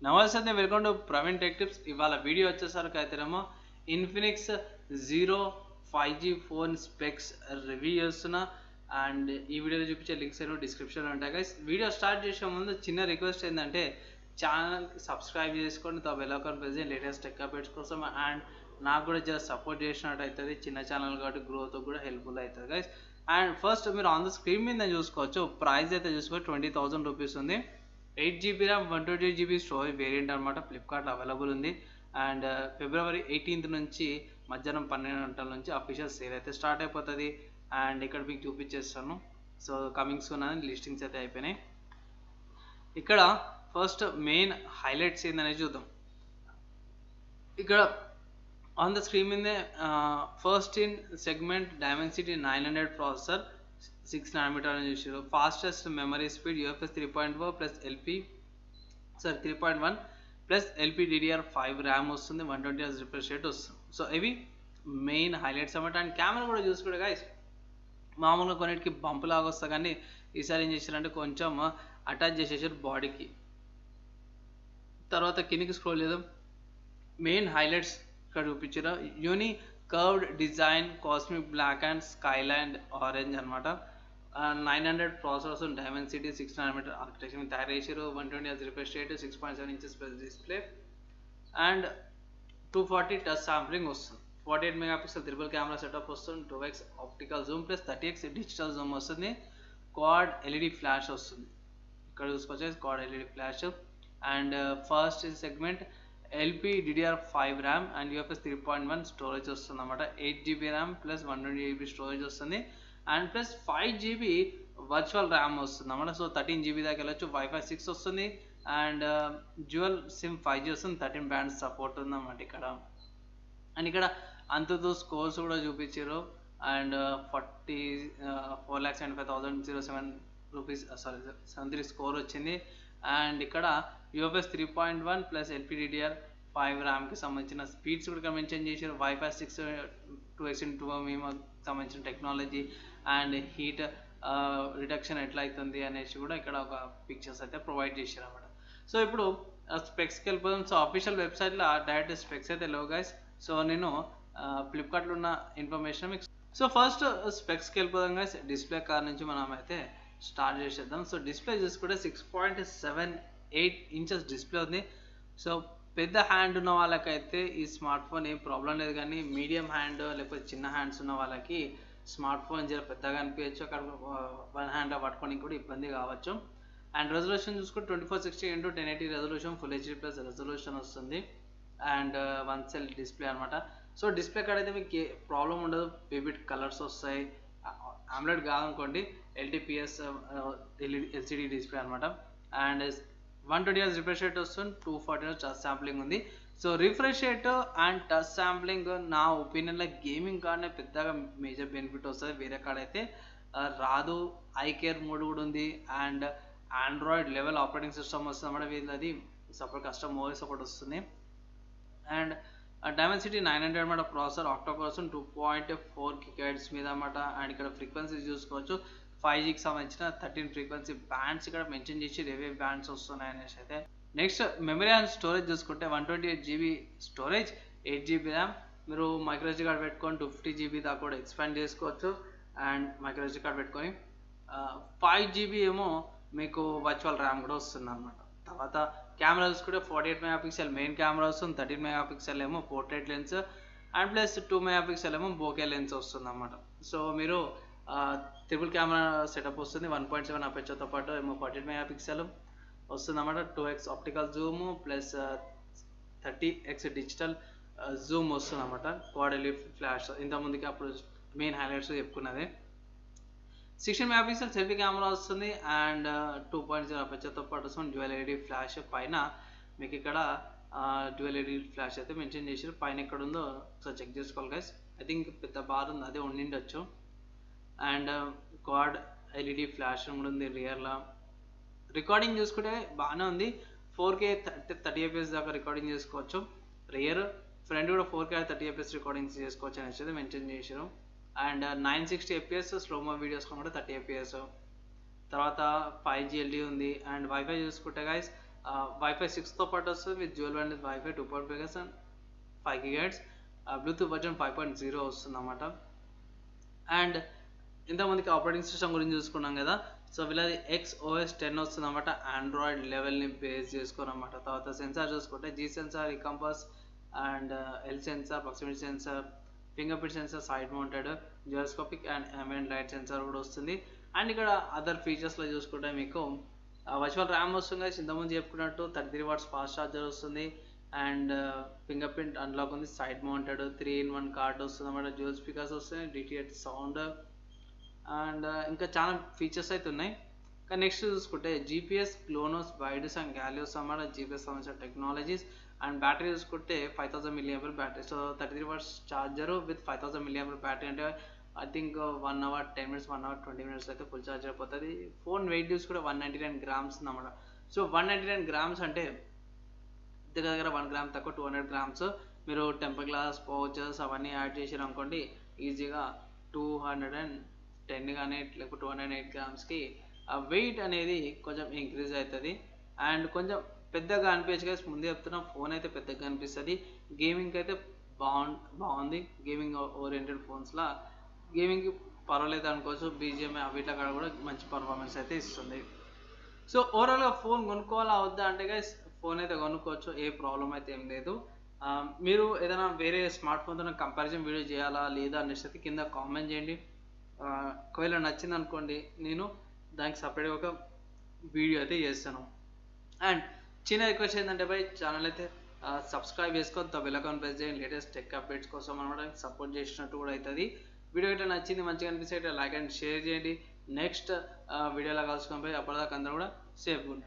నమస్తే, welcome to Praveen tech tips. ఇవాళ video వచ్చేసరికి అయితేనేమో Infinix zero 5G phone specs review చేస్తున్నా. అండ్ ఈ వీడియోలో చూపించే లింక్స్ ఏమో డిస్క్రిప్షన్లో ఉంటాయి గైస్. వీడియో స్టార్ట్ చేసే ముందు చిన్న రిక్వెస్ట్ ఏంటంటే ఛానల్కి సబ్స్క్రైబ్ చేసుకొని బెల్ ఐకాన్ ప్రెస్ చేయండి లేటెస్ట్ టెక్ అప్డేట్స్ కోసం. అండ్ నాకు కూడా జస్ట్ సపోర్ట్ చేసినట్టు అవుతుంది, చిన్న ఛానల్ కాబట్టి గ్రోత్ కూడా హెల్ప్ఫుల్ అవుతుంది గైస్. అండ్ ఫస్ట్ మీరు ఆన్ ద స్క్రీన్ మీద చూసుకోవచ్చు, ప్రైస్ అయితే చూసుకోవచ్చు 20,000 రూపీస్ ఉంది. 8GB RAM 128GB storage variant అనమాట. ఫ్లిప్కార్ట్లో అవైలబుల్ ఉంది. అండ్ ఫిబ్రవరి 18 నుంచి మధ్యాహ్నం 12 గంటల నుంచి అఫీషియల్ సేల్ అయితే స్టార్ట్ అయిపోతుంది. అండ్ ఇక్కడ మీకు చూపించేస్తాను. సో కమింగ్ సూన్ అని లిస్టింగ్స్ అయితే అయిపోయినాయి. ఇక్కడ ఫస్ట్ మెయిన్ హైలైట్స్ ఏందనేది చూద్దాం. ఇక్కడ ఆన్ ద స్క్రీన్ మీదే first in segment Dimensity 900 processor 6 nanometer అని చూసారు. Fastest memory speed UFS 3.4 plus 3.1 plus LPDDR5 RAM వస్తుంది. 120Hz రిఫ్రెష్ రేట్ వస్తుంది. సో ఇవి మెయిన్ హైలైట్స్ అన్నమాట. అండ్ కెమెరా కూడా చూసుకుంటే గైస్ మామూలుగా కొన్నిటికి బంప్ లాగా వస్తుంది, కానీ ఈసారి ఏం చేశారంటే కొంచెం అటాచ్ చేసేసారు బాడీకి. తర్వాత కిందికి స్క్రోల్ చేద్దాం. మెయిన్ హైలైట్స్ ఇక్కడ చూపించారు. Uni curved design, cosmic black and skyline orange అనమాట. 900 ప్రాసెసర్స్, డైమెన్సిటీ 6 nanometer ఆర్కిటెక్చర్ తయారు చేశారు. 120Hz refresh rate, 6.7 inches plus display and 240 touch sampling వస్తుంది. 48 మెగాపిక్సెల్ ట్రిపుల్ కెమెరా సెటప్ వస్తుంది. 2x optical zoom plus 30x digital zoom వస్తుంది. Quad LED flash వస్తుంది. ఇక్కడ చూసుకోవచ్చు quad LED flash. And first segment LPDDR5 RAM and UFS 3.1 storage వస్తుంది అన్నమాట. 8GB RAM plus 128GB storage వస్తుంది. And plus 5GB virtual RAM వస్తుంది అన్నమాట. So 13GB దాకా వెళ్ళొచ్చు. వైఫై 6 వస్తుంది. అండ్ డ్యూయల్ సిమ్ 5G వస్తుంది. 13 బ్యాండ్స్ సపోర్ట్ ఉందన్నమాట ఇక్కడ. అండ్ ఇక్కడ అంతతో స్కోర్స్ కూడా చూపించారు. అండ్ 4,75,007 రూపీస్ 73 స్కోర్ వచ్చింది. అండ్ ఇక్కడ UFS 3.1 ప్లస్ LPDDR5 ర్యామ్కి సంబంధించిన స్పీడ్స్ కూడా మెన్షన్ చేశారు. వైఫై 6 2x2 సంబంధించిన టెక్నాలజీ అండ్ హీట్ రిడక్షన్ ఎట్లా అవుతుంది అనేసి కూడా ఇక్కడ ఒక పిక్చర్స్ అయితే ప్రొవైడ్ చేశారు అన్నమాట. సో ఇప్పుడు స్పెక్స్కి వెళ్ళిపోదాం. సో అఫీషియల్ వెబ్సైట్లో డైరెక్ట్ స్పెక్స్ అయితే లేవు గైస్. సో నేను ఫ్లిప్కార్ట్లో ఉన్న ఇన్ఫర్మేషన్ మీకు. సో ఫస్ట్ స్పెక్స్కి వెళ్ళిపోదాం గైస్. డిస్ప్లే కార్ నుంచి మనం అయితే స్టార్ట్ చేసేద్దాం. సో డిస్ప్లే చూసుకుంటే 6.78 inches డిస్ప్లే ఉంది. సో పెద్ద హ్యాండ్ ఉన్న వాళ్ళకైతే ఈ స్మార్ట్ ఫోన్ ఏం ప్రాబ్లం లేదు, కానీ మీడియం హ్యాండ్ లేకపోతే చిన్న హ్యాండ్స్ ఉన్న వాళ్ళకి స్మార్ట్ ఫోన్ జర పెద్దగా అనిపించచ్చు. అక్కడ వన్ హ్యాండ్లో పట్టుకోవడానికి కూడా ఇబ్బంది కావచ్చు. అండ్ రెజల్యూషన్ చూసుకుంటే 2460x1080 resolution, full HD plus resolution వస్తుంది. అండ్ 1 cell డిస్ప్లే అనమాట. సో డిస్ప్లే కాడ అయితే మీకు ప్రాబ్లం ఉండదు. వివిడ్ కలర్స్ వస్తాయి. ఆమ్లెట్ కాదనుకోండి, LTPS LCD డిస్ప్లే అనమాట. అండ్ 120Hz రిఫ్రెష్ రేట్ వస్తుంది. 240 టచ్ శాంప్లింగ్ ఉంది. So refresh rate and touch sampling నా ఒపీనియన్లో గేమింగ్ కార్డ్నే పెద్దగా మేజర్ బెనిఫిట్ వస్తుంది. వేరే కార్డ్ అయితే రాదు. ఐ కేర్ మోడ్ కూడా ఉంది. And Android level operating system వస్తుంది అన్నమాట. వీళ్ళది సపోర్ట్ కస్టమ్ ఓఎస్ సపోర్ట్ వస్తుంది. అండ్ డైమెన్సిటీ 900 అన్నమాట. ప్రాసెసర్ ఆక్టో కోసం 2.4 GHz మీద అన్నమాట. అండ్ ఇక్కడ ఫ్రీక్వెన్సీ చూసుకోవచ్చు. 5Gకి సంబంధించిన 13 ఫ్రీక్వెన్సీ బ్యాండ్స్ ఇక్కడ మెన్షన్ చేసి రేవే బ్యాండ్స్ వస్తున్నాయి అనేసి అయితే. నెక్స్ట్ మెమరీ అండ్ స్టోరేజ్ చూసుకుంటే 128GB స్టోరేజ్, 8GB ర్యామ్. మీరు మైక్రోఎస్డీ కార్డ్ పెట్టుకొని 250GB దాకా కూడా ఎక్స్పాండ్ చేసుకోవచ్చు. అండ్ మైక్రోఎస్డీ కార్డ్ పెట్టుకొని 5GB ఏమో మీకు వర్చువల్ ర్యామ్ కూడా వస్తుంది అనమాట. తర్వాత కెమెరా చూసుకుంటే 48 మెగాపిక్సెల్ మెయిన్ కెమెరా వస్తుంది. 13 మెగాపిక్సెల్ ఏమో portrait lens and plus 2 megapixel ఏమో బోకే లెన్స్ వస్తుంది అన్నమాట. సో మీరు ట్రిపుల్ కెమెరా సెటప్ వస్తుంది. 1.7 అపర్చర్తో పాటు ఏమో 48 మెగాపిక్సెల్ వస్తుంది అన్నమాట. 2x optical zoom plus 30x digital zoom వస్తుంది అన్నమాట. క్వాడ్ ఎల్ఈడి ఫ్లాష్ ఇంతకుముందుకి అప్పుడు మెయిన్ హైలైట్స్ చెప్పుకున్నది. 16 మెగాపిక్సెల్ సెల్ఫీ కెమెరా వస్తుంది. అండ్ 2.0 అపర్చర్తో పాటు వస్తుంది. డ్యూయల్ ఎల్ఈడి ఫ్లాష్ పైన మీకు ఇక్కడ డ్యూయల్ ఎల్ఈడి ఫ్లాష్ అయితే మెన్షన్ చేసారు. పైన ఎక్కడ ఉందో సో చెక్ చేసుకోవాలి గైస్. ఐ థింక్ పెద్ద బార్ ఉంది, అదే ఉండిండొచ్చు. అండ్ క్వాడ్ ఎల్ఈడి ఫ్లాష్ కూడా ఉంది రియర్లో. రికార్డింగ్ చూసుకుంటే బాగానే ఉంది. 4K 30 fps దాకా రికార్డింగ్ చేసుకోవచ్చు. రియర్ ఫ్రంట్ కూడా 4K 30 fps రికార్డింగ్స్ చేసుకోవచ్చు అనేసి అయితే మెన్షన్ చేశారు. అండ్ 960 fps స్లోమో వీడియోస్ కూడా 30 fps. తర్వాత 5G LTE ఉంది. అండ్ వైఫై చూసుకుంటే గైస్ వైఫై 6తో పాటు వస్తుంది with dual band wifi 2.5 GHz and 5 GHz. Bluetooth version 5.0 వస్తుంది అన్నమాట. అండ్ ఇంతమందికి ఆపరేటింగ్ సిస్టమ్ గురించి చూసుకున్నాం కదా. సో వీళ్ళది XOS 10 వస్తుంది అనమాట, ఆండ్రాయిడ్ లెవెల్ని బేస్ చేసుకుని అనమాట. తర్వాత సెన్సార్ చూసుకుంటే G sensor, E compass and L sensor, proximity sensor, fingerprint sensor, side mounted, gyroscopic and ambient light sensor కూడా వస్తుంది. అండ్ ఇక్కడ అదర్ ఫీచర్స్లో చూసుకుంటే మీకు వర్చువల్ ర్యామ్ వస్తుంది guys. ఇంతకుముందు చెప్పుకున్నట్టు 33 watts ఫాస్ట్ ఛార్జర్ వస్తుంది. అండ్ ఫింగర్ ప్రింట్ అన్లాక్ ఉంది, సైడ్ మౌంటెడ్ 3-in-1 కార్డ్ వస్తుంది అన్నమాట, డ్యూయల్ స్పీకర్స్ వస్తుంది, DTH సౌండ్ అండ్ ఇంకా చాలా ఫీచర్స్ అయితే ఉన్నాయి. కానీ నెక్స్ట్ చూసుకుంటే GPS, క్లోనోస్, వైడస్ అండ్ గ్యాలియోస్ అన్నమాట, GPS సంబంధించిన టెక్నాలజీస్. అండ్ బ్యాటరీ చూసుకుంటే 5000 mAh battery. So 33 watts charger with 5000 mAh battery అంటే I think 1 hour 10 minutes 1 hour 20 minutes అయితే ఫుల్ ఛార్జ్ అయిపోతుంది. ఫోన్ వెయిట్ చూసుకుంటే 199 grams అన్నమాట. సో 199 grams అంటే దగ్గర 1 gram తక్కువ 200 grams. మీరు టెంపర్ గ్లాస్, పౌచెస్ అవన్నీ యాడ్ చేసారు అనుకోండి, ఈజీగా 210 కానీ లేకపోతే 208 gramsకి ఆ వెయిట్ అనేది కొంచెం ఇంక్రీజ్ అవుతుంది. అండ్ కొంచెం పెద్దగా అనిపించగా ముందు చెప్తున్నా, ఫోన్ అయితే పెద్దగా అనిపిస్తుంది. గేమింగ్కి అయితే బాగుంది. గేమింగ్ ఓరియంటెడ్ ఫోన్స్లా గేమింగ్కి పర్వాలేదు అనుకోవచ్చు. BGMI వీటి కాడ కూడా మంచి పర్ఫార్మెన్స్ అయితే ఇస్తుంది. సో ఓవరాల్గా ఫోన్ కొనుక్కోవాలా వద్దా అంటే గైస్, ఫోన్ అయితే కొనుక్కోవచ్చు, ఏ ప్రాబ్లం అయితే ఏం లేదు. మీరు ఏదైనా వేరే స్మార్ట్ ఫోన్తో కంపారిజన్ వీడియో చేయాలా లేదా అనేసి అయితే కింద కామెంట్ చేయండి. ఒకవేళ నచ్చింది అనుకోండి, నేను దానికి సపరేట్గా ఒక వీడియో అయితే చేస్తాను. అండ్ చిన్న రిక్వెస్ట్ ఏంటంటే బై ఛానల్ అయితే సబ్స్క్రైబ్ చేసుకొని బెల్ ఐకాన్ ప్రెస్ చేయండి. లేటెస్ట్ టెక్ అప్డేట్స్ కోసం అనమాట, సపోర్ట్ చేసినట్టు కూడా అవుతుంది. వీడియో అయితే నచ్చింది, మంచిగా అనిపిస్తే లైక్ అండ్ షేర్ చేయండి. నెక్స్ట్ వీడియోలో కలుసుకొని పోయి అప్పటిదాకా అందరూ కూడా సేఫ్గా